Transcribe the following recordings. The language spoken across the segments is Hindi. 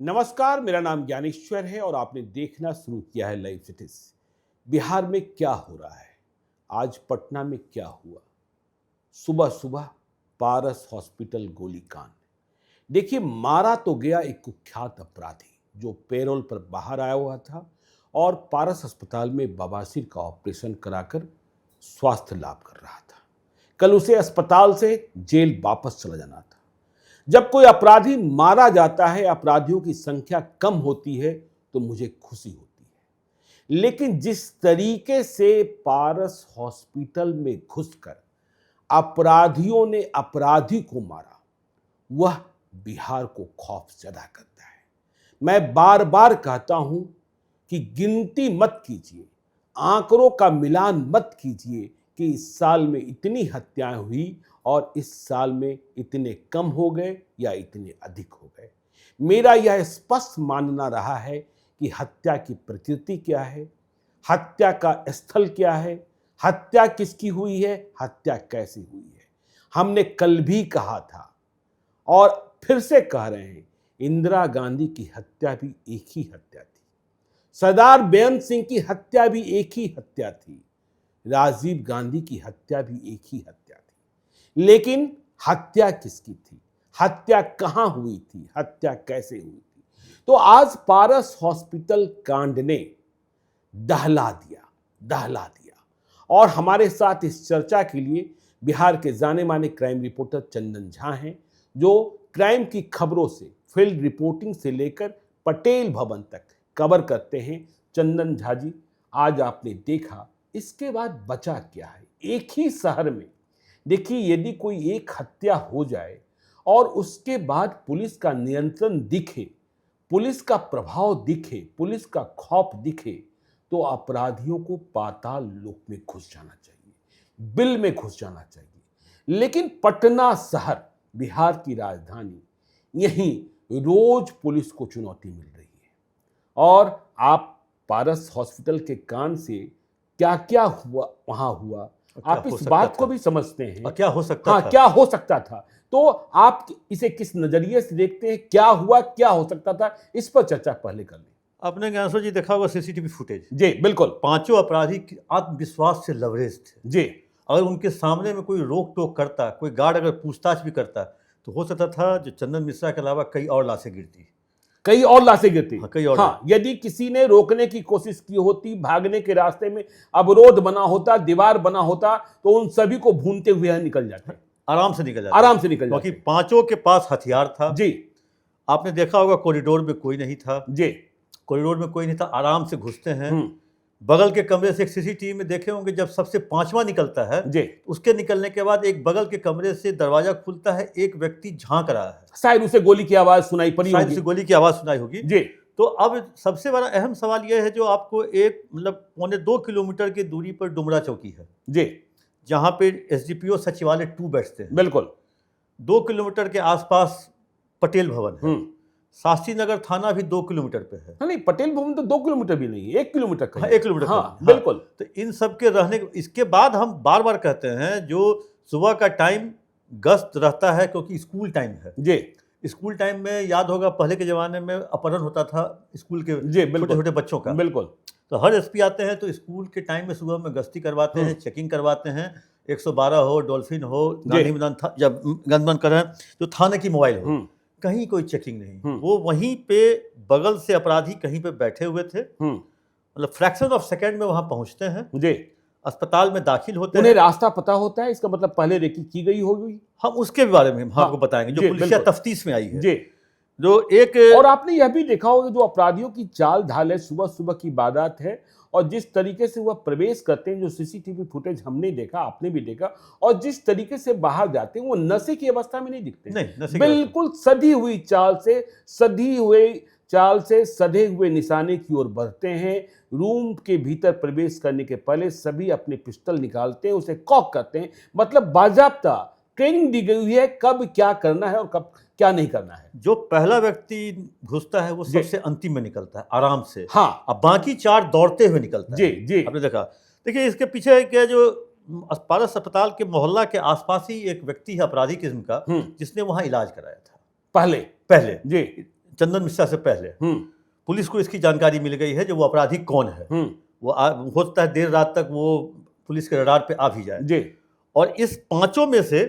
नमस्कार, मेरा नाम ज्ञानेश्वर है और आपने देखना शुरू किया है लाइव सिटीज। बिहार में क्या हो रहा है, आज पटना में क्या हुआ। सुबह सुबह पारस हॉस्पिटल गोलीकांड। देखिए, मारा तो गया एक कुख्यात अपराधी जो पैरोल पर बाहर आया हुआ था और पारस अस्पताल में बवासीर का ऑपरेशन कराकर स्वास्थ्य लाभ कर रहा था। कल उसे अस्पताल से जेल वापस चला जाना था। जब कोई अपराधी मारा जाता है, अपराधियों की संख्या कम होती है तो मुझे खुशी होती है, लेकिन जिस तरीके से पारस हॉस्पिटल में घुसकर अपराधियों ने अपराधी को मारा, वह बिहार को खौफजदा करता है। मैं बार बार कहता हूं कि गिनती मत कीजिए, आंकड़ों का मिलान मत कीजिए कि इस साल में इतनी हत्याएं हुई और इस साल में इतने कम हो गए या इतने अधिक हो गए। मेरा यह स्पष्ट मानना रहा है कि हत्या की प्रकृति क्या है, हत्या का स्थल क्या है, हत्या किसकी हुई है, हत्या कैसी हुई है। हमने कल भी कहा था और फिर से कह रहे हैं, इंदिरा गांधी की हत्या भी एक ही हत्या थी, सरदार बेअंत सिंह की हत्या भी एक ही हत्या थी, राजीव गांधी की हत्या भी एक ही हत्या थी। लेकिन हत्या किसकी थी, हत्या कहां हुई थी, हत्या कैसे हुई थी। तो आज पारस हॉस्पिटल कांड ने दहला दिया और हमारे साथ इस चर्चा के लिए बिहार के जाने माने क्राइम रिपोर्टर चंदन झा हैं, जो क्राइम की खबरों से, फील्ड रिपोर्टिंग से लेकर पटेल भवन तक कवर करते हैं। चंदन झा जी, आज आपने देखा, इसके बाद बचा क्या है एक ही शहर में। देखिए, यदि कोई एक हत्या हो जाए और उसके बाद पुलिस का नियंत्रण दिखे, पुलिस का प्रभाव दिखे, पुलिस का खौफ दिखे, तो अपराधियों को पाताल लोक में घुस जाना चाहिए, बिल में घुस जाना चाहिए। लेकिन पटना शहर, बिहार की राजधानी, यहीं रोज पुलिस को चुनौती मिल रही है। और आप पारस हॉस्पिटल के कांड से क्या क्या हुआ, वहां हुआ, आप इस बात को भी समझते हैं। क्या हो सकता था? क्या हो सकता था, तो आप इसे किस नजरिए से देखते हैं, क्या हुआ, क्या हो सकता था, इस पर चर्चा पहले कर लें। आपने ज्ञानेश्वर जी देखा होगा सीसीटीवी फुटेज। जी बिल्कुल। पांचों अपराधी आत्मविश्वास से लवरेज थे जी। अगर उनके सामने में कोई रोक टोक करता, कोई गार्ड अगर पूछताछ भी करता, तो हो सकता था जो चंदन मिश्रा के अलावा कई और लाशें गिरती। हाँ, यदि किसी ने रोकने की कोशिश की होती, भागने के रास्ते में अवरोध बना होता, दीवार बना होता, तो उन सभी को भूनते हुए निकल जाते, आराम से निकल जाते। क्योंकि पांचों के पास हथियार था जी। आपने देखा होगा कॉरिडोर में कोई नहीं था जी, कॉरिडोर में कोई नहीं था, आराम से घुसते हैं। बगल के कमरे से एक सीसीटीवी में देखे होंगे, जब सबसे पांचवा निकलता है जी, उसके निकलने के बाद एक बगल के कमरे से दरवाजा खुलता है, एक व्यक्ति झांक रहा है, शायद उसे गोली की आवाज सुनाई पड़ी होगी, गोली की आवाज सुनाई होगी जी। तो अब सबसे बड़ा अहम सवाल यह है, जो आपको एक मतलब 1.25 किलोमीटर की दूरी पर डुमरा चौकी है जी, जहां पे एसडीपीओ सचिवालय 2 बैठते हैं। बिल्कुल। 2 किलोमीटर के आसपास पटेल भवन है। शास्त्री नगर थाना भी 2 किलोमीटर पे है। नहीं, पटेल भवन तो 2 किलोमीटर भी नहीं, 1 किलोमीटर का। 1 किलोमीटर। हाँ, बिल्कुल। तो इन सब के रहने, इसके बाद हम बार बार कहते हैं, जो सुबह का टाइम गश्त रहता है, क्योंकि स्कूल टाइम है जी। स्कूल टाइम में याद होगा, पहले के जमाने में अपहरण होता था स्कूल के छोटे छोटे बच्चों का। बिल्कुल। तो हर एसपी आते हैं तो स्कूल के टाइम में सुबह में गश्ती करवाते हैं, चेकिंग करवाते हैं। 112 हो, डॉल्फिन हो, गांधी मैदान था जब गंदमन करें, तो थाने की मोबाइल हो, कहीं कोई चेकिंग नहीं। वो वहीं पे बगल से अपराधी कहीं पे बैठे हुए थे, मतलब फ्रैक्शन ऑफ सेकंड में वहां पहुंचते हैं जी, अस्पताल में दाखिल होते हैं। उन्हें रास्ता पता होता है, इसका मतलब पहले रेकी की गई होगी। हम उसके बारे में आपको बताएंगे, जो पुलिस तफ्तीश में आई है जी। जो एक और आपने यह भी देखा होगा, जो अपराधियों की चाल ढाल है, सुबह सुबह की वारदात है, और जिस तरीके से वह प्रवेश करते हैं, जो सीसीटीवी फुटेज हमने देखा, आपने भी देखा, और जिस तरीके से बाहर जाते हैं, वो नशे की अवस्था में नहीं दिखते। नहीं, बिल्कुल सधी हुई चाल से, सधे हुए निशाने की ओर बढ़ते हैं। रूम के भीतर प्रवेश करने के पहले सभी अपने पिस्टल निकालते हैं, उसे कॉक करते हैं। मतलब बाजाब्ता ट्रेनिंग दी गई है, कब क्या करना है और कब क्या नहीं करना है। जो पहला व्यक्ति घुसता है वो सबसे अंतिम में निकलता है, आराम से। हाँ, अब बाकी 4 दौड़ते हुए निकलता है जी। आपने देखा। देखिए, इसके पीछे क्या, जो पारस अस्पताल के मोहल्ला के आसपास ही एक व्यक्ति है अपराधी किस्म का, जिसने वहां इलाज कराया था पहले जी। चंदन मिश्रा से पहले पुलिस को इसकी जानकारी मिल गई है जो वो अपराधी कौन है। वो हो सकता है देर रात तक वो पुलिस के रडार पे आ भी जाए जी। और इस पांचों में से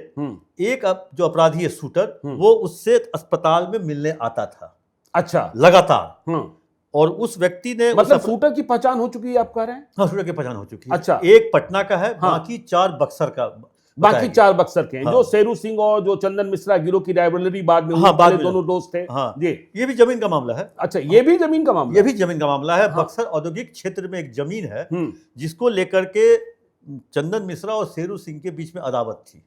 एक जो अपराधी है शूटर, वो उससे अस्पताल में मिलने आता था। अच्छा, लगातार। और उस व्यक्ति ने मतलब शूटर की पहचान हो चुकी है, आप कह रहे हैं? हाँ, शूटर की पहचान हो चुकी है। अच्छा, एक पटना का है, बाकी 4 बक्सर का, बाकी 4 बक्सर के हैं। हाँ। जो शेरू सिंह और जो चंदन मिश्रा गिरोह की राइवलरी बाद में, हाँ, बाद में दोनों दोस्त थे। हाँ, ये भी जमीन का मामला है। अच्छा, ये भी जमीन का मामला, ये भी जमीन का मामला है। हाँ। बक्सर औद्योगिक क्षेत्र में एक जमीन है जिसको लेकर के चंदन मिश्रा और शेरू सिंह के बीच में अदावत थी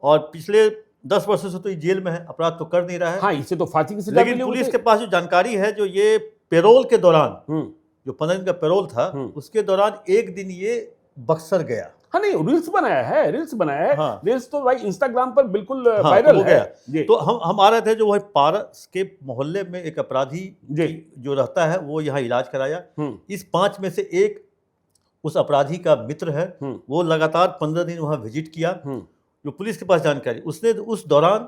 और पिछले 10 वर्षों से तो ये जेल में है, अपराध तो कर नहीं रहा है। हाँ, इसे तो फांसी की सजा मिली। लेकिन पुलिस के पास जो जानकारी है, जो ये पेरोल के दौरान, जो 15 दिन का पेरोल था, उसके दौरान एक दिन ये बक्सर गया। हाँ, नहीं, रील्स बनाया है। हाँ। रील्स तो भाई इंस्टाग्राम पर बिल्कुल वायरल हो गया। तो हम आ रहे थे, जो वही पारस के मोहल्ले में एक अपराधी जो रहता है, वो यहाँ इलाज कराया। इस 5 में से एक उस अपराधी का मित्र है, वो लगातार 15 दिन वहां विजिट किया। जो पुलिस के पास जानकारी, उसने उस दौरान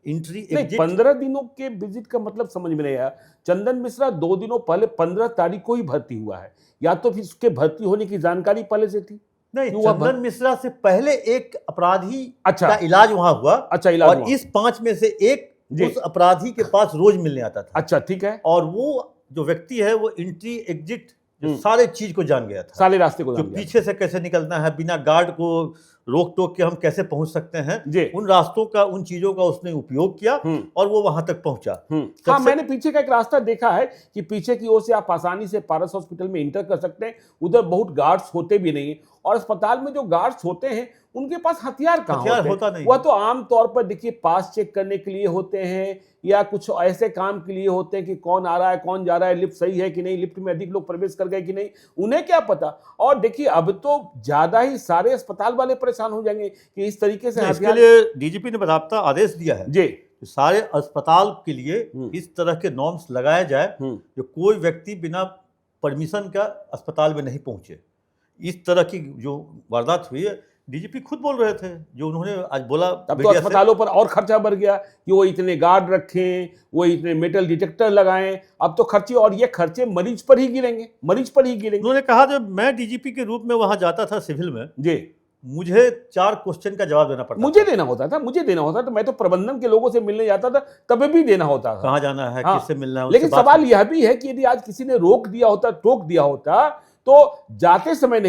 एंट्री एग्जिट 15 दिनों के विजिट का मतलब समझ में नहीं आया। चंदन मिश्रा 2 दिनों पहले 15 तारीख को ही भर्ती हुआ है, या तो फिर उसके भर्ती होने की जानकारी पहले से थी? नहीं, चंदन मिश्रा से पहले एक अपराधी का इलाज वहां हुआ। अच्छा, इलाज और इस 5 में से एक उस अपराधी के पास रोज मिलने आता था। अच्छा, ठीक है। और वो जो व्यक्ति है, वो एंट्री एग्जिट सारे चीज को जान गया था, सारे रास्ते को जान गया। पीछे से कैसे निकलना है, बिना गार्ड को रोक टोक के हम कैसे पहुंच सकते हैं, उन रास्तों का, उन चीजों का उसने उपयोग किया और वो वहां तक पहुंचा। हाँ, मैंने पीछे का एक रास्ता देखा है कि पीछे की ओर से आप आसानी से पारस हॉस्पिटल में इंटर कर सकते हैं। उधर बहुत गार्ड्स होते भी नहीं, और अस्पताल में जो गार्ड्स होते हैं उनके पास हथियार होता नहीं। वह तो आम तौर पर देखिए पास चेक करने के लिए होते हैं, या कुछ ऐसे काम के लिए होते हैं कि कौन आ रहा है, कौन जा रहा है, लिफ्ट सही है कि नहीं, लिफ्ट में अधिक लोग प्रवेश कर गए कि नहीं, उन्हें क्या पता। और देखिए अब तो ज्यादा ही सारे अस्पताल वाले परेशान हो जाएंगे कि इस तरीके से। इसके लिए डीजीपी ने बाकायदा आदेश दिया है जी, सारे अस्पताल के लिए इस तरह के नॉर्म्स लगाया जाए, जो कोई व्यक्ति बिना परमिशन का अस्पताल में नहीं पहुंचे। इस तरह की जो वारदात हुई है, डीजीपी खुद बोल रहे थे, जो उन्होंने आज बोला। तब तो अस्पतालों पर और खर्चा बढ़ गया कि वो इतने गार्ड रखें, वो इतने मेटल डिटेक्टर लगाएं। अब तो खर्चे, और ये खर्चे मरीज पर ही गिरेंगे। उन्होंने कहा, जब मैं डीजीपी के रूप में वहां जाता था सिविल में जी, मुझे 4 क्वेश्चन का जवाब देना पड़ता। मुझे देना होता था। मैं तो प्रबंधन के लोगों से मिलने जाता था, तब भी देना होता था। कहाँ जाना है, हाँ, किससे मिलना है। लेकिन सवाल यह भी है कि यदि आज किसी ने रोक दिया होता, टोक दिया होता, तो जाते समय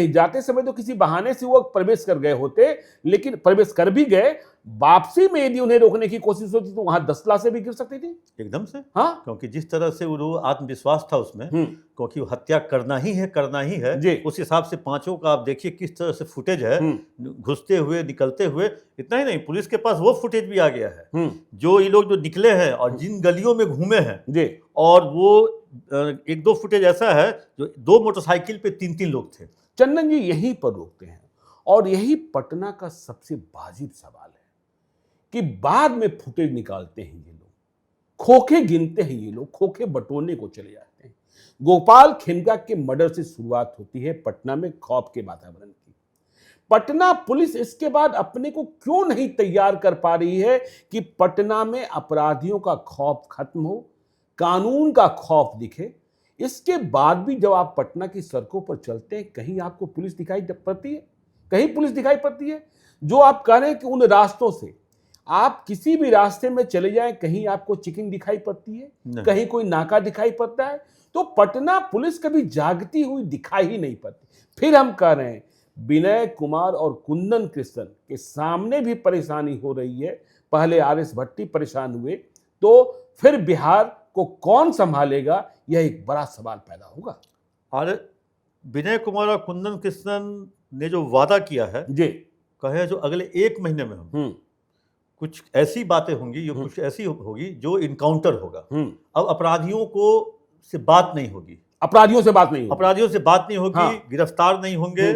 तो किसी बहाने से वो प्रवेश कर गए होते, लेकिन प्रवेश कर भी गए, वापसी में यदि उन्हें रोकने की कोशिश होती तो वहां 10 लाशें भी गिर सकती थी एकदम से। हाँ, क्योंकि जिस तरह से वो आत्मविश्वास था उसमें, क्योंकि हत्या करना ही है, उस हिसाब से 5 का आप देखिए किस तरह से फुटेज है, घुसते हुए, निकलते हुए। इतना ही नहीं, पुलिस के पास वो फुटेज भी आ गया है, जो ये लोग जो निकले हैं और जिन गलियों में घूमे हैं, और वो 1-2 फुटेज ऐसा है जो 2 मोटरसाइकिल पे 3-3 लोग थे। चंदन जी यहीं पर रोकते हैं, और यही पटना का सबसे वाजिब सवाल है कि बाद में फुटेज निकालते हैं ये लोग, खोखे गिनते हैं ये लोग, खोखे बटोरने को चले जाते हैं। गोपाल खेमका के मर्डर से शुरुआत होती है पटना में खौफ के वातावरण की। पटना पुलिस इसके बाद अपने को क्यों नहीं तैयार कर पा रही है कि पटना में अपराधियों का खौफ खत्म हो, कानून का खौफ दिखे। इसके बाद भी जब आप पटना की सड़कों पर चलते हैं, कहीं आपको पुलिस दिखाई पड़ती है? जो आप कह रहे हैं कि उन रास्तों से आप किसी भी रास्ते में चले जाएं, कहीं आपको चेकिंग दिखाई पड़ती है, कहीं कोई नाका दिखाई पड़ता है? तो पटना पुलिस कभी जागती हुई दिखाई ही नहीं पड़ती। फिर हम कह रहे हैं, विनय कुमार और कुंदन कृष्णन के सामने भी परेशानी हो रही है। पहले आरएस भट्टी परेशान हुए, तो फिर बिहार को कौन संभालेगा, यह एक बड़ा सवाल पैदा होगा। और विनय कुमार और कुंदन कृष्णन ने जो वादा किया है जी, कहे जो अगले 1 महीने में हम कुछ ऐसी बातें होंगी, जो कुछ ऐसी होगी जो इनकाउंटर होगा। अब अपराधियों से बात नहीं होगी, हाँ। गिरफ्तार नहीं होंगे।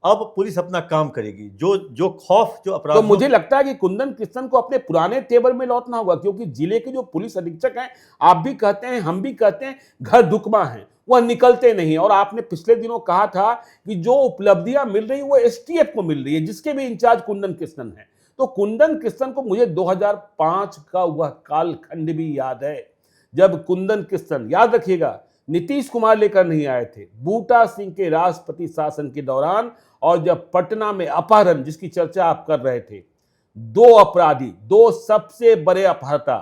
अब पुलिस अपना काम करेगी। जो खौफ जो अपराध, तो मुझे लगता है कि कुंदन कृष्णन को अपने पुराने तेवर में लौटना होगा, क्योंकि जिले के जो पुलिस अधीक्षक हैं, आप भी कहते हैं, हम भी कहते हैं, घर दुकमा हैं, वह निकलते नहीं। और आपने पिछले दिनों कहा था कि जो उपलब्धियां मिल रही वो एसटीएफ को मिल रही है, जिसके भी इंचार्ज कुंदन कृष्णन है। तो कुंदन कृष्णन को मुझे 2005 का वह कालखंड भी याद है, जब कुंदन किशन, याद रखिएगा, नीतीश कुमार लेकर नहीं आए थे, बूटा सिंह के राष्ट्रपति शासन के दौरान, और जब पटना में अपहरण जिसकी चर्चा आप कर रहे थे, दो अपराधी, दो सबसे बड़े अपहर्ता,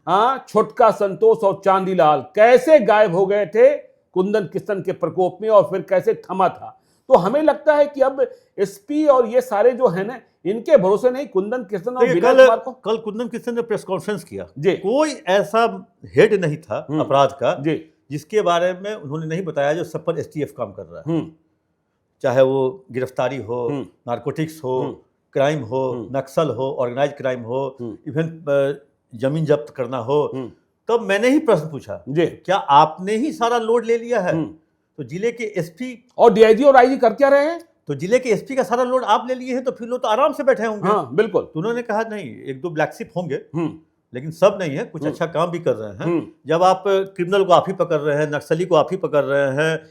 हाँ, छोटका संतोष और चांदीलाल कैसे गायब हो गए थे कुंदन किशन के प्रकोप में, और फिर कैसे थमा था। तो हमें लगता है कि अब एसपी और ये सारे जो है ना, इनके भरोसे नहीं, कुंदन किशन और विनय कुमार को। कल कुंदन किशन ने प्रेस कॉन्फ्रेंस किया, जी, कोई ऐसा हेड नहीं था अपराध का जी, जिसके बारे में उन्होंने नहीं बताया जो सब पर एसटीएफ काम कर रहा है। चाहे वो गिरफ्तारी हो, नारकोटिक्स हो, क्राइम हो, नक्सल हो, ऑर्गेनाइज क्राइम हो, इवन जमीन जब्त करना हो। तब मैंने ही प्रश्न पूछा, जी, क्या आपने ही सारा लोड ले लिया है? तो जिले के एसपी और डीआईजी और आईजी कर क्या रहे हैं? तो जिले के एसपी का सारा लोड आप ले लिए हैं, तो फिर लोग तो आराम से बैठे होंगे। हाँ, बिल्कुल। तो उन्होंने कहा नहीं, एक दो ब्लैक शिप होंगे, लेकिन सब नहीं है, कुछ अच्छा काम भी कर रहे हैं। जब आप क्रिमिनल को आप ही पकड़ रहे हैं, नक्सली को आप ही पकड़ रहे हैं,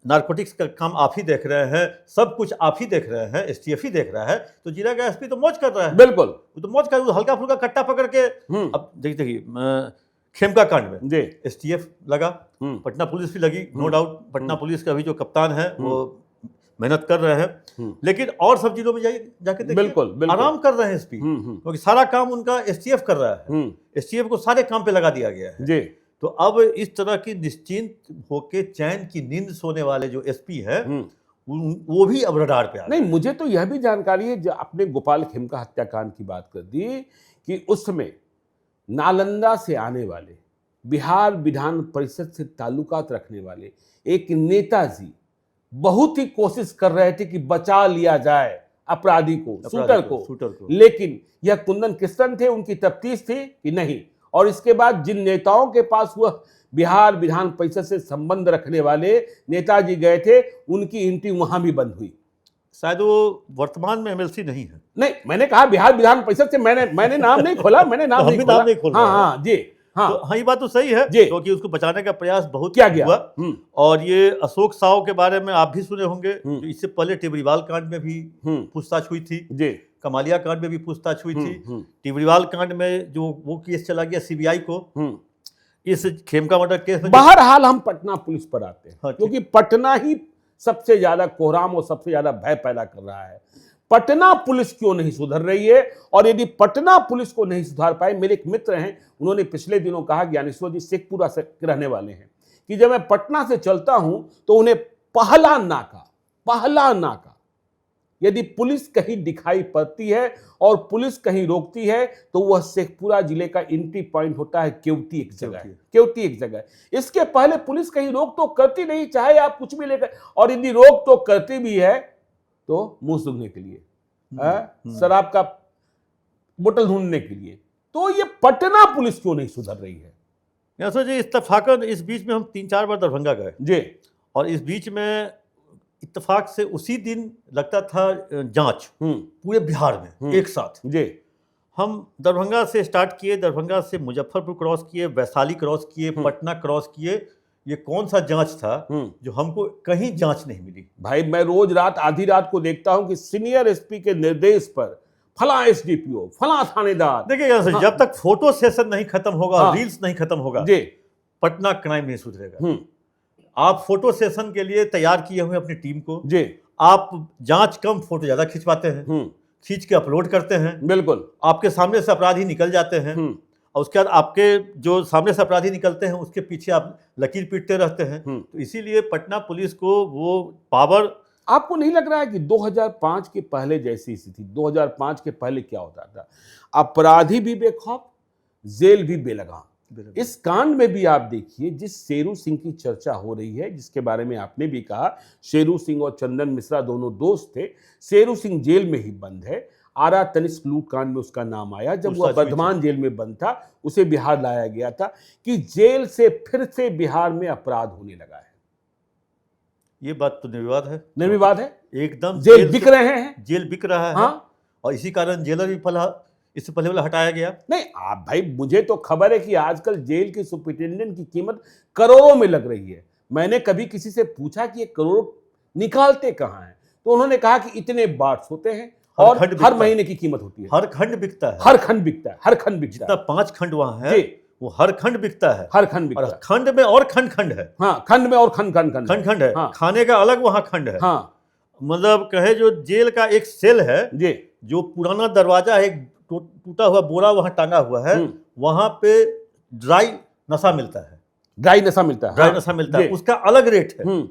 नारकोटिक्स का काम आप ही देख रहे हैं, सब कुछ आप ही देख रहे हैं, एसटीएफ ही देख रहा है, तो जिला का एसपी तो मौज कर रहा है। बिल्कुल, वो तो मौज कर, वो हल्का फुल्का कट्टा पकड़ के। अब देखिए खेमका कांड में एसटीएफ लगा, पटना पुलिस भी लगी, नो डाउट। पटना पुलिस का भी जो कप्तान है वो मेहनत कर रहे हैं, लेकिन और सब जिलों में जाके देखिए, बिल्कुल आराम कर रहे हैं एसपी, क्योंकि सारा काम उनका एसटीएफ कर रहा है। एसटीएफ को सारे काम पे लगा दिया गया है जी। तो अब इस तरह की निश्चिंत होके चैन की नींद सोने वाले जो एसपी है, वो भी अब रडार पे आ नहीं। मुझे तो यह भी जानकारी है, जो आपने गोपाल खेमका हत्याकांड की बात कर दी, कि उसमें नालंदा से आने वाले, बिहार विधान परिषद से ताल्लुकात रखने वाले एक नेताजी बहुत ही कोशिश कर रहे थे कि बचा लिया जाए अपराधी को, शूटर को। लेकिन यह कुंदन किशन थे, उनकी तफ्तीश थी कि नहीं। और इसके बाद जिन नेताओं के पास वह बिहार विधान परिषद से संबंध रखने वाले नेताजी गए थे, उनकी एंट्री वहां भी बंद हुई। शायद वो वर्तमान में एमएलसी नहीं है। नहीं, मैंने कहा बिहार विधान परिषद से, मैंने नाम नहीं खोला, मैंने नाम नहीं खोला। हाँ जी, हाँ तो हाँ, ये बात तो सही है, क्योंकि उसको बचाने का प्रयास बहुत किया गया। और ये अशोक साव के बारे में आप भी सुने होंगे, इससे पहले टिबरीवाल कांड में भी पूछताछ हुई थी जी, कमालिया कांड में भी पूछताछ हुई थी। टिबरीवाल कांड में जो वो केस चला गया सीबीआई को, इस खेमका मर्डर केस में। बहरहाल हम पटना पुलिस पर आते हैं, हाँ, क्योंकि पटना ही सबसे ज्यादा कोहराम और सबसे ज्यादा भय पैदा कर रहा है। पटना पुलिस क्यों नहीं सुधर रही है? और यदि पटना पुलिस को नहीं सुधार पाए, मेरे एक मित्र हैं, उन्होंने पिछले दिनों कहा, ज्ञानेश्वर जी शेखपुरा से रहने वाले हैं, कि जब मैं पटना से चलता हूं तो उन्हें पहला नाका यदि पुलिस कहीं दिखाई पड़ती है और पुलिस कहीं रोकती है, तो वह शेखपुरा जिले का एंट्री पॉइंट होता है केवटी एक जगह। इसके पहले पुलिस कहीं रोक तो करती नहीं, चाहे आप कुछ भी लेकर, और यदि रोक तो करती भी है तो मुंह सूंघने के लिए, शराब का बोतल ढूंढने के लिए। तो ये पटना पुलिस क्यों नहीं सुधर रही है? यासर जी, इत्तेफाकन इस बीच में हम 3-4 बार दरभंगा गए जी, और इस बीच में इत्तेफाक से उसी दिन लगता था जांच पूरे बिहार में एक साथ जी। हम दरभंगा से स्टार्ट किए, दरभंगा से मुजफ्फरपुर क्रॉस किए, वैशाली क्रॉस किए, पटना क्रॉस किए। ये कौन सा जांच था जो हमको कहीं जांच नहीं मिली? भाई, मैं रोज रात आधी रात को देखता हूं कि सीनियर एसपी के निर्देश पर फला एसडीपीओ, फला थानेदार। देखिए हाँ, जब तक फोटो सेशन नहीं खत्म होगा, हाँ, रील्स नहीं खत्म होगा जी, पटना क्राइम नहीं सुधरेगा। आप फोटो सेशन के लिए तैयार किए हुए अपनी टीम को जी, आप जांच कम फोटो ज्यादा खिंचवाते हैं, खींच के अपलोड करते हैं, बिल्कुल आपके सामने से अपराधी निकल जाते हैं, और उसके बाद आपके जो सामने से अपराधी निकलते हैं उसके पीछे आप लकीर पीटते रहते हैं। तो इसीलिए पटना पुलिस को वो पावर। आपको नहीं लग रहा है कि 2005 के पहले जैसी स्थिति, 2005 के पहले क्या होता था? अपराधी भी बेखौफ, जेल भी बेलगाम। इस कांड में भी आप देखिए, जिस शेरू सिंह की चर्चा हो रही है, जिसके बारे में आपने भी कहा, शेरू सिंह और चंदन मिश्रा दोनों दोस्त थे। शेरू सिंह जेल में ही बंद है। आरा तनिष्क लूट कांड में उसका नाम आया, जब वह वर्धमान जेल में बंद था, उसे बिहार लाया गया था, कि जेल से फिर से बिहार में अपराध होने लगा है। ये बात तो निर्विवाद है, निर्विवाद है एकदम। जेल बिक रहे हैं, जेल बिक रहा है, हाँ, और इसी कारण जेलर भी इससे पहले वाला हटाया गया। नहीं आप भाई, मुझे तो खबर है कि आजकल जेल की सुपरिटेंडेंट की कीमत करोड़ों में लग रही है। मैंने कभी किसी से पूछा कि ये करोड़ निकालते कहाँ हैं, तो उन्होंने कहा कि इतने बार्ट्स होते हैं और हर महीने की कीमत होती है। हर खंड बिकता है, हर खंड बिकता है, हर खंड बिकता है। जितना 5 खंड वहां है, वो हर खंड बिकता है, हर खंड और बिकता है। खंड में और खंड खंड है। हाँ, खंड में और खंड खंड खंड खंड खंड है। हाँ। खाने का अलग वहाँ खंड है। हाँ मतलब कहे जो जेल का एक सेल है, जी, जो पुराना दरवाजा है, एक टूटा हुआ बोरा वहाँ टांगा हुआ है, वहाँ पे ड्राई नशा मिलता है। ड्राई नशा मिलता है। ड्राई हाँ, नशा मिलता है, जी। उसका अलग रेट है।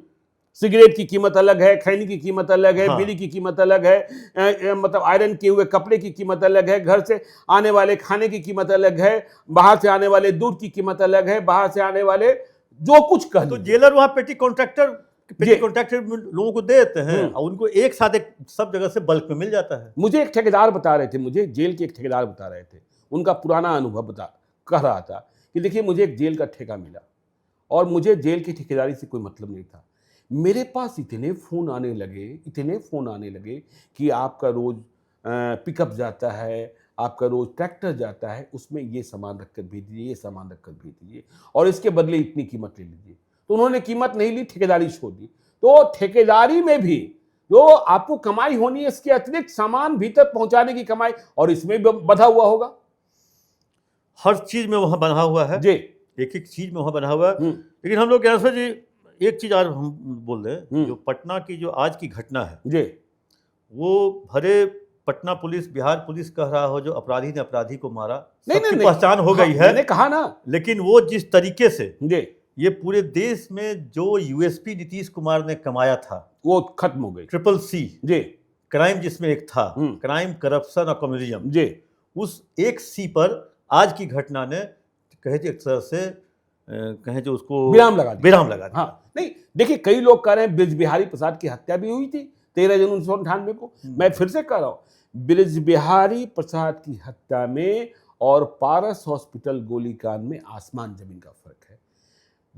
सिगरेट की कीमत अलग है, खैनी की कीमत अलग है, हाँ। बीड़ी की कीमत अलग है, मतलब आयरन किए हुए कपड़े की कीमत अलग है, घर से आने वाले खाने की कीमत अलग है, बाहर से आने वाले दूध की कीमत अलग है, बाहर से आने वाले जो कुछ कह तो लीजिए। जेलर वहाँ पेटी कॉन्ट्रैक्टर लोगों को दे देते हैं, और उनको एक साथ सब जगह से बल्क में मिल जाता है। मुझे एक ठेकेदार बता रहे थे, मुझे जेल के एक ठेकेदार बता रहे थे, उनका पुराना अनुभव कह रहा था कि देखिए मुझे एक जेल का ठेका मिला और मुझे जेल की ठेकेदारी से कोई मतलब नहीं था। मेरे पास इतने फ़ोन आने लगे कि आपका रोज़ पिकअप जाता है, आपका रोज़ ट्रैक्टर जाता है, उसमें ये सामान रख कर भेज दीजिए, ये सामान रख कर भेज दीजिए और इसके बदले इतनी कीमत ले लीजिए। तो उन्होंने कीमत नहीं ली, ठेकेदारी छोड़ दी। तो ठेकेदारी में भी जो आपको कमाई होनी है, इसके अतिरिक्त सामान भीतर पहुंचाने की कमाई, और इसमें भी बंधा हुआ होगा। हर चीज में वहां बंधा हुआ है जी, एक एक चीज में वहां बंधा हुआ है। लेकिन हम लोग कैसे जी, एक चीज आज हम बोल रहे हैं, जो पटना की जो आज की घटना है जी, वो भरे पटना पुलिस, बिहार पुलिस कह रहा हो जो अपराधी ने अपराधी को मारा, नहीं, सबकी नहीं, पहचान हो हाँ, गई है। मैंने कहा ना, लेकिन वो जिस तरीके से जी, ये पूरे देश में जो यूएसपी नीतीश कुमार ने कमाया था, वो खत्म हो गई। ट्रिपल सी, जी, क्राइम जिसमें एक था, क्राइम, करप्शन और कम्युनिज्म, जी, उस एक सी पर आज की घटना ने कहे एक तरह से कहें जो उसको विराम लगा दिया। हाँ, नहीं, देखिए कई लोग कह रहे हैं ब्रिज बिहारी प्रसाद की हत्या भी हुई थी 13 जून 1998 को। मैं फिर से कह रहा हूं, ब्रिज बिहारी प्रसाद की हत्या में और पारस हॉस्पिटल गोलीकांड में आसमान जमीन का फर्क है।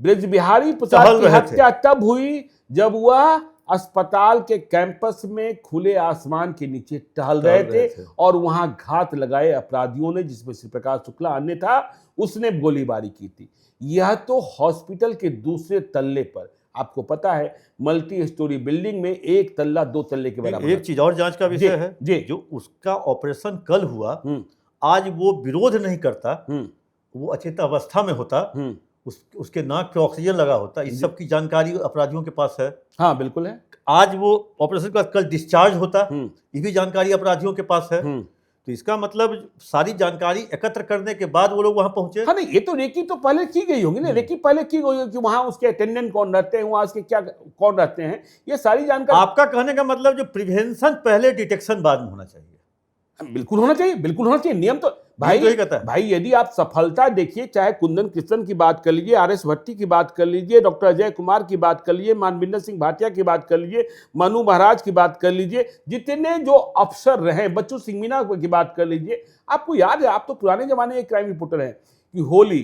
ब्रिज बिहारी प्रसाद की हत्या तब हुई जब वह अस्पताल के कैंपस में खुले आसमान के नीचे टहल रहे थे और वहां घात लगाए अपराधियों ने, जिसमें श्री प्रकाश शुक्ला अन्य था, उसने गोलीबारी की थी। यह तो हॉस्पिटल के दूसरे तल्ले पर, आपको पता है मल्टी स्टोरी बिल्डिंग में एक तल्ला 2 तल्ले के बराबर। एक चीज और जांच का विषय है जी, जो उसका ऑपरेशन कल हुआ, आज वो विरोध नहीं करता, वो अचेत अवस्था में होता, उसके नाक पे ऑक्सीजन लगा होता, इस सब की जानकारी अपराधियों के पास है। हाँ बिल्कुल है। आज वो ऑपरेशन के बाद कल डिस्चार्ज होता, ये भी जानकारी अपराधियों के पास है। तो इसका मतलब सारी जानकारी एकत्र करने के बाद वो लोग वहां पहुंचे। हाँ नहीं, ये तो रेकी तो पहले की गई होगी ना, रेकी पहले की गई होगी कि वहां उसके अटेंडेंट कौन रहते हैं, वहां उसके क्या कौन रहते हैं, ये सारी जानकारी। आपका कहने का मतलब जो प्रिवेंशन पहले, डिटेक्शन बाद में होना चाहिए। बिल्कुल होना चाहिए, बिल्कुल होना चाहिए। नियम तो भाई यदि आप सफलता देखिए, चाहे कुंदन कृष्णन की बात कर लीजिए, आर एस भट्टी की बात कर लीजिए, डॉक्टर अजय कुमार की बात कर लीजिए, मानविंदर सिंह भाटिया की बात कर लीजिए, मनु महाराज की बात कर लीजिए, जितने जो अफसर रहे, बच्चू सिंह मीना की बात कर लीजिए, आपको याद है, आप तो पुराने जमाने के क्राइम रिपोर्टर हैं, कि होली,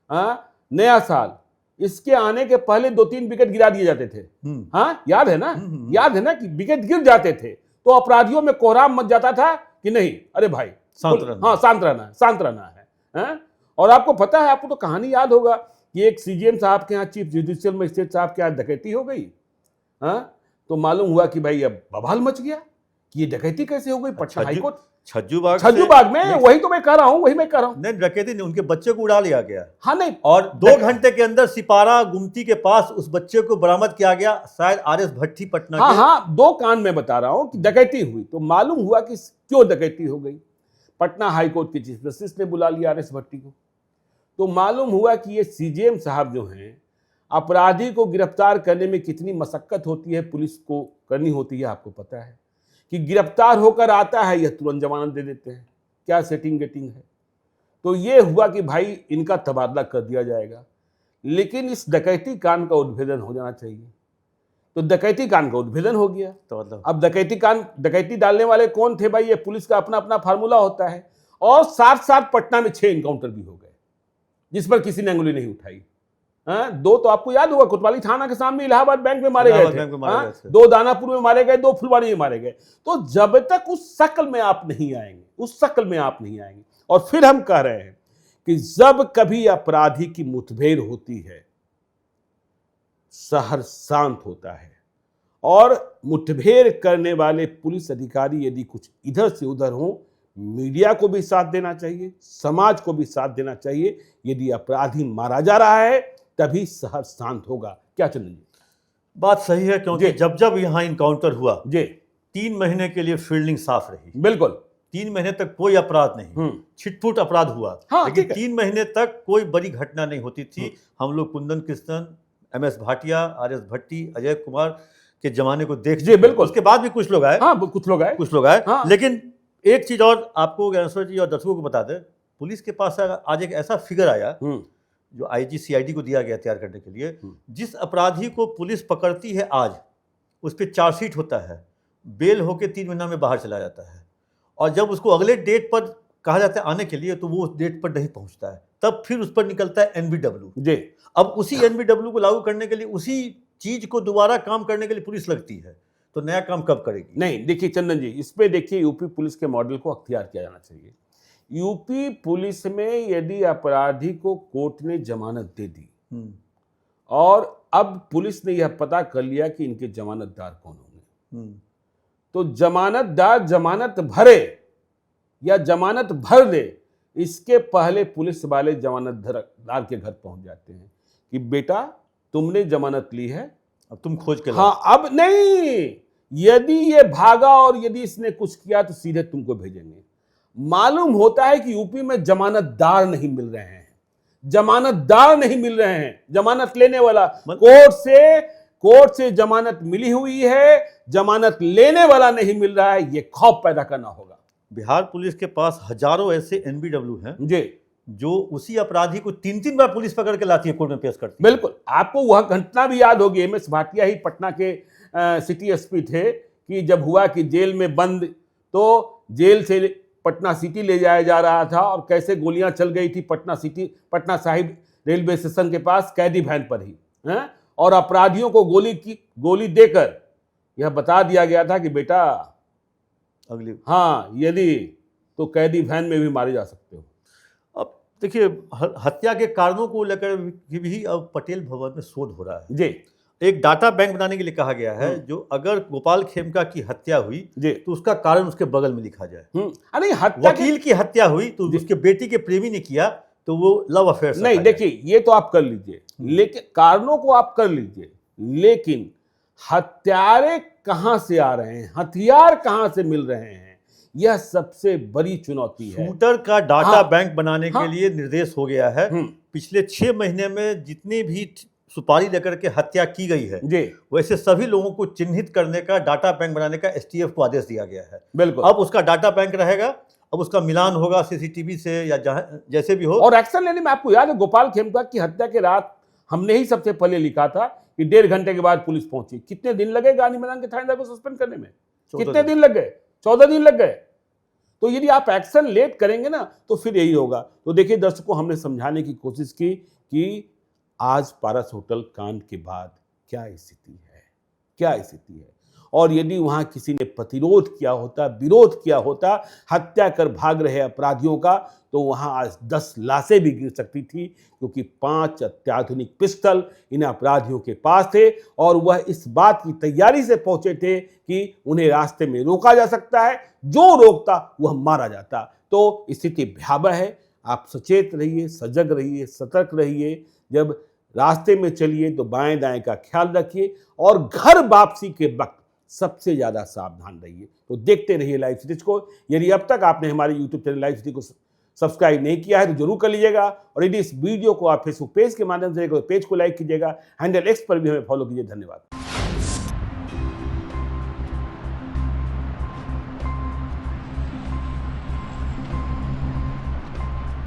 नया साल, इसके आने के पहले 2-3 विकेट गिरा दिए जाते थे। हाँ याद है ना, याद है ना कि विकेट गिर जाते थे तो अपराधियों में कोहराम मच जाता था कि नहीं, अरे भाई शांत रहना है। और आपको पता है, आपको तो कहानी याद होगा कि एक सीजीएम साहब के यहाँ, चीफ जुडिशियल मजिस्ट्रेट साहब के यहाँ डकैती हो गई। तो मालूम हुआ कि भाई अब बवाल मच गया कि ये डकैती कैसे हो गई। पटना हाईकोर्ट, छज्जू बाग में, वही तो मैं कह रहा हूँ, नहीं डकैती नहीं, उनके बच्चे को उड़ा लिया गया। हाँ नहीं, और 2 घंटे के अंदर सिपारा गुमती के पास उस बच्चे को बरामद किया गया, शायद आरएस भट्टी पटना। हाँ 2 कांड में बता रहा हूँ कि डकैती हुई। तो मालूम हुआ कि क्यों डकैती हो गई। पटना हाईकोर्ट के चीफ जस्टिस ने बुला लिया आरएस भट्टी को। तो मालूम हुआ कि ये सीजेएम साहब जो हैं, अपराधी को गिरफ्तार करने में कितनी मशक्कत होती है, पुलिस को करनी होती है, आपको पता है कि गिरफ्तार होकर आता है, यह तुरंत जमानत दे देते हैं। क्या सेटिंग गेटिंग है। तो ये हुआ कि भाई इनका तबादला कर दिया जाएगा, लेकिन इस डकैती कांड का उद्भेदन हो जाना चाहिए। तो डकैती कांड का उद्भेदन हो गया। तो अब डकैती डालने वाले कौन थे भाई, ये पुलिस का अपना अपना फार्मूला होता है। और साथ साथ पटना में 6 इनकाउंटर भी हो गए, जिस पर किसी ने अंगुली नहीं उठाई। 2 तो आपको याद होगा, कोतवाली थाना के सामने इलाहाबाद बैंक में मारे गए थे, 2 दानापुर में मारे गए, 2 फुलवाड़ी में मारे गए। तो जब तक उस शक्ल में आप नहीं आएंगे, और फिर हम कह रहे हैं कि जब कभी अपराधी की मुठभेड़ होती है, शहर शांत होता है, और मुठभेड़ करने वाले पुलिस अधिकारी यदि कुछ इधर से उधर हों, मीडिया को भी साथ देना चाहिए, समाज को भी साथ देना चाहिए। यदि अपराधी मारा जा रहा है तभी शहर शांत होगा। क्या चंदन जी? बात सही है, क्योंकि जब जब यहाँ इनकाउंटर हुआ जी 3 महीने के लिए फील्डिंग साफ रही। बिल्कुल 3 महीने तक कोई अपराध नहीं, छिटपुट अपराध हुआ। हाँ, लेकिन 3 महीने तक कोई बड़ी घटना नहीं होती थी। हम लोग कुंदन कृष्णन, MS भाटिया, RS भट्टी, अजय कुमार के जमाने को देख जी बिल्कुल। उसके बाद भी कुछ लोग आए, कुछ लोग आए। लेकिन एक चीज और आपको ज्ञानेश्वर जी और दर्शकों को बता दें, पुलिस के पास आज एक ऐसा फिगर आया जो IG CID को दिया गया तैयार करने के लिए। जिस अपराधी को पुलिस पकड़ती है आज, उस पर चार्जशीट होता है, बेल होके 3 महीना में बाहर चला जाता है, और जब उसको अगले डेट पर कहा जाता है आने के लिए, तो वो उस डेट पर नहीं पहुंचता है। तब फिर उस पर निकलता है NBW। जी अब उसी NBW को लागू करने के लिए, उसी चीज को दोबारा काम करने के लिए पुलिस लगती है, तो नया काम कब करेगी? नहीं, देखिए चंदन जी, इस पे देखिए यूपी पुलिस के मॉडल को अख्तियार किया जाना चाहिए। यूपी पुलिस में यदि अपराधी को कोर्ट ने जमानत दे दी और अब पुलिस ने यह पता कर लिया कि इनके जमानतदार कौन होंगे, तो जमानतदार जमानत भरे या जमानत भर दे, इसके पहले पुलिस वाले जमानतदार के घर पहुंच जाते हैं कि बेटा तुमने जमानत ली है, अब तुम खोज के हाँ अब नहीं, यदि ये भागा और यदि इसने कुछ किया तो सीधे तुमको भेजेंगे। मालूम होता है कि यूपी में जमानतदार नहीं मिल रहे हैं, जमानत लेने वाला कोर्ट से जमानत मिली हुई है, जमानत लेने वाला नहीं मिल रहा है। ये खौफ पैदा करना होगा। बिहार पुलिस के पास हजारों ऐसे NBW हैं जी, जो उसी अपराधी को 3-3 बार पुलिस पकड़ के लाती है, कोर्ट में पेश करती है। बिल्कुल, आपको वह घटना भी याद होगी, MS भाटिया ही पटना के सिटी SP थे कि जब हुआ कि जेल में बंद, तो जेल से पटना सिटी ले जाया जा रहा था और कैसे गोलियां चल गई थी पटना साहिब रेलवे स्टेशन के पास कैदी वैन पर ही है? और अपराधियों को गोली देकर यह बता दिया गया था कि बेटा अगली यदि तो कैदी वैन में भी मारे जा सकते हो। अब देखिए, हत्या के कारणों को लेकर भी अब पटेल भवन में शोध हो रहा है। जी, एक डाटा बैंक बनाने के लिए कहा गया है, जो अगर गोपाल खेमका की हत्या हुई तो उसका कारण उसके बगल में लिखा जाए। अरे वकील की हत्या हुई तो उसके बेटी के प्रेमी ने किया तो वो लव अफेयर नहीं। देखिए, ये तो आप कर लीजिए, लेकिन कारणों को आप कर लीजिए, लेकिन हत्यारे कहां से आ रहे हैं, हथियार कहां से मिल रहे हैं, यह सबसे बड़ी चुनौती है। शूटर का डाटा बैंक बनाने के लिए निर्देश हो गया है। पिछले 6 महीने में जितने भी सुपारी लेकर के हत्या की गई है, वैसे सभी लोगों को चिन्हित करने का, डाटा बैंक बनाने का STF को आदेश दिया गया है। बिल्कुल, अब उसका डाटा बैंक रहेगा, अब उसका मिलान होगा CCTV से या जैसे भी हो, और एक्शन लेने में। आपको याद है गोपाल खेमका की हत्या के रात हमने ही सबसे पहले लिखा था कि 1.5 घंटे के बाद पुलिस पहुंची। कितने दिन लगे गांधी मैदान के थानेदार को सस्पेंड करने में? कितने दिन लग गए? 14 दिन लग गए। तो यदि आप एक्शन लेट करेंगे ना तो फिर यही होगा। तो देखिए दर्शकों, हमने समझाने की कोशिश की कि आज पारस होटल कांड के बाद क्या स्थिति है, और यदि वहां किसी ने प्रतिरोध किया होता, विरोध किया होता हत्या कर भाग रहे अपराधियों का, तो वहां आज 10 लाशें भी गिर सकती थी, क्योंकि 5 अत्याधुनिक पिस्टल इन अपराधियों के पास थे और वह इस बात की तैयारी से पहुंचे थे कि उन्हें रास्ते में रोका जा सकता है, जो रोकता वह मारा जाता। तो स्थिति भयावह है। आप सचेत रहिए, सजग रहिए, सतर्क रहिए। जब रास्ते में चलिए तो बाएं दाएं का ख्याल रखिए और घर वापसी के वक्त सबसे ज्यादा सावधान रहिए। तो देखते रहिए लाइव सिटीज को। यदि अब तक आपने हमारे YouTube चैनल लाइव सिटी को सब्सक्राइब नहीं किया है तो जरूर कर लीजिएगा, और यदि इस वीडियो को आप फेसबुक पेज के माध्यम से पेज को लाइक कीजिएगा, हैंडल X पर भी हमें फॉलो कीजिए। धन्यवाद।